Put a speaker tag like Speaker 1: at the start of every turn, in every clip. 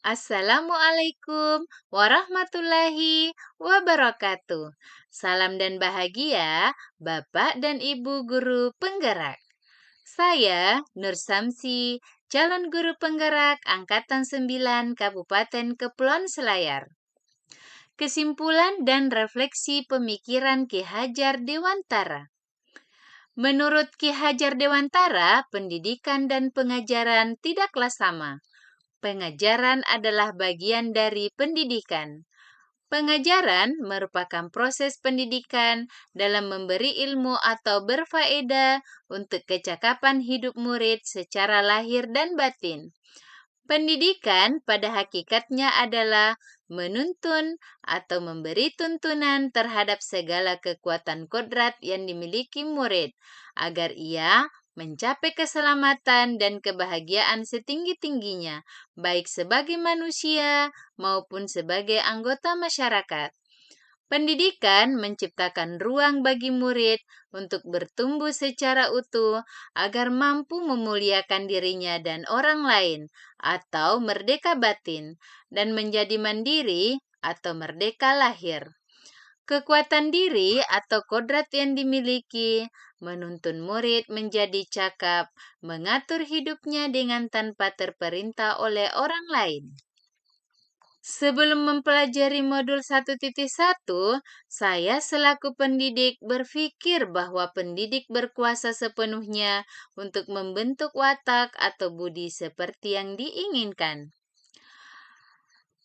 Speaker 1: Assalamualaikum warahmatullahi wabarakatuh. Salam dan bahagia, Bapak dan Ibu guru penggerak. Saya Nur Samsi, calon guru penggerak Angkatan 9 Kabupaten Kepulauan Selayar. Kesimpulan dan refleksi pemikiran Ki Hajar Dewantara. Menurut Ki Hajar Dewantara, pendidikan dan pengajaran tidaklah sama. Pengajaran adalah bagian dari pendidikan. Pengajaran merupakan proses pendidikan dalam memberi ilmu atau berfaedah untuk kecakapan hidup murid secara lahir dan batin. Pendidikan pada hakikatnya adalah menuntun atau memberi tuntunan terhadap segala kekuatan kodrat yang dimiliki murid, agar ia mencapai keselamatan dan kebahagiaan setinggi-tingginya, baik sebagai manusia maupun sebagai anggota masyarakat. Pendidikan menciptakan ruang bagi murid untuk bertumbuh secara utuh agar mampu memuliakan dirinya dan orang lain, atau merdeka batin, dan menjadi mandiri atau merdeka lahir. Kekuatan diri atau kodrat yang dimiliki menuntun murid menjadi cakap, mengatur hidupnya dengan tanpa terperintah oleh orang lain. Sebelum mempelajari modul 1.1, saya selaku pendidik berpikir bahwa pendidik berkuasa sepenuhnya untuk membentuk watak atau budi seperti yang diinginkan.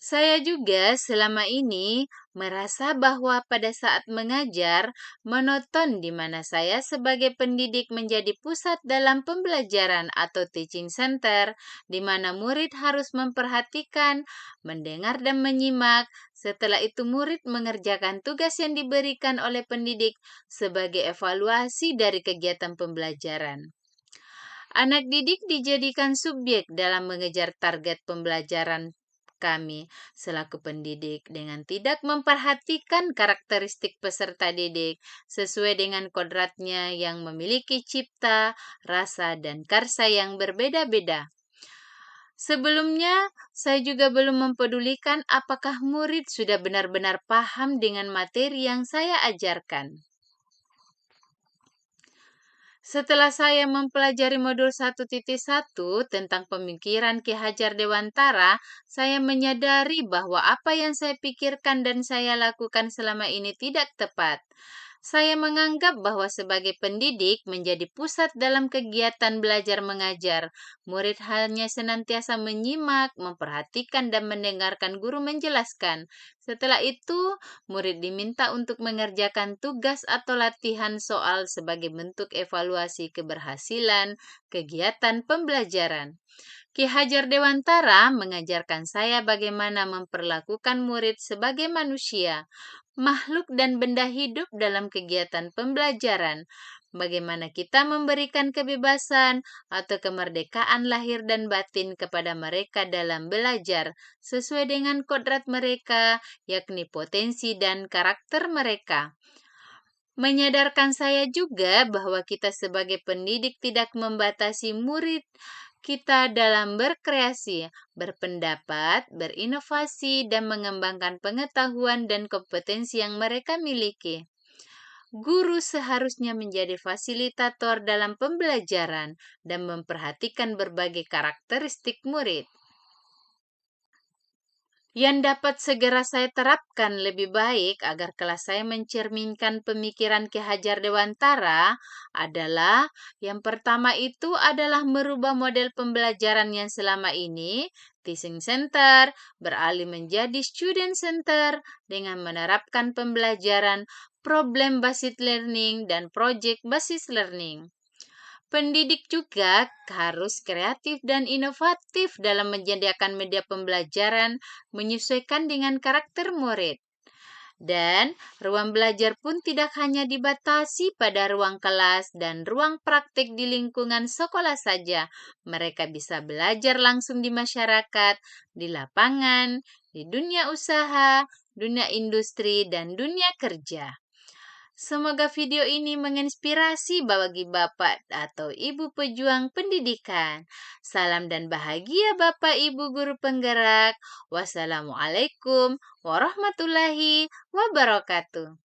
Speaker 1: Saya juga selama ini merasa bahwa pada saat mengajar, monoton di mana saya sebagai pendidik menjadi pusat dalam pembelajaran atau teaching center, di mana murid harus memperhatikan, mendengar dan menyimak. Setelah itu murid mengerjakan tugas yang diberikan oleh pendidik sebagai evaluasi dari kegiatan pembelajaran. Anak didik dijadikan subjek dalam mengejar target pembelajaran kami selaku pendidik dengan tidak memperhatikan karakteristik peserta didik sesuai dengan kodratnya yang memiliki cipta, rasa, dan karsa yang berbeda-beda. Sebelumnya, saya juga belum mempedulikan apakah murid sudah benar-benar paham dengan materi yang saya ajarkan. Setelah saya mempelajari modul 1.1 tentang pemikiran Ki Hajar Dewantara, saya menyadari bahwa apa yang saya pikirkan dan saya lakukan selama ini tidak tepat. Saya menganggap bahwa sebagai pendidik menjadi pusat dalam kegiatan belajar mengajar. Murid hanya senantiasa menyimak, memperhatikan, dan mendengarkan guru menjelaskan. Setelah itu, murid diminta untuk mengerjakan tugas atau latihan soal sebagai bentuk evaluasi keberhasilan kegiatan pembelajaran. Ki Hajar Dewantara mengajarkan saya bagaimana memperlakukan murid sebagai manusia, makhluk dan benda hidup dalam kegiatan pembelajaran. Bagaimana kita memberikan kebebasan atau kemerdekaan lahir dan batin kepada mereka dalam belajar sesuai dengan kodrat mereka, yakni potensi dan karakter mereka. Menyadarkan saya juga bahwa kita sebagai pendidik tidak membatasi murid kita dalam berkreasi, berpendapat, berinovasi, dan mengembangkan pengetahuan dan kompetensi yang mereka miliki. Guru seharusnya menjadi fasilitator dalam pembelajaran dan memperhatikan berbagai karakteristik murid. Yang dapat segera saya terapkan lebih baik agar kelas saya mencerminkan pemikiran Ki Hajar Dewantara adalah yang pertama itu adalah merubah model pembelajaran yang selama ini teaching center beralih menjadi student center dengan menerapkan pembelajaran problem based learning dan project based learning. Pendidik juga harus kreatif dan inovatif dalam menyediakan media pembelajaran menyesuaikan dengan karakter murid. Dan ruang belajar pun tidak hanya dibatasi pada ruang kelas dan ruang praktik di lingkungan sekolah saja. Mereka bisa belajar langsung di masyarakat, di lapangan, di dunia usaha, dunia industri, dan dunia kerja. Semoga video ini menginspirasi bagi Bapak atau Ibu pejuang pendidikan. Salam dan bahagia Bapak Ibu guru penggerak. Wassalamualaikum warahmatullahi wabarakatuh.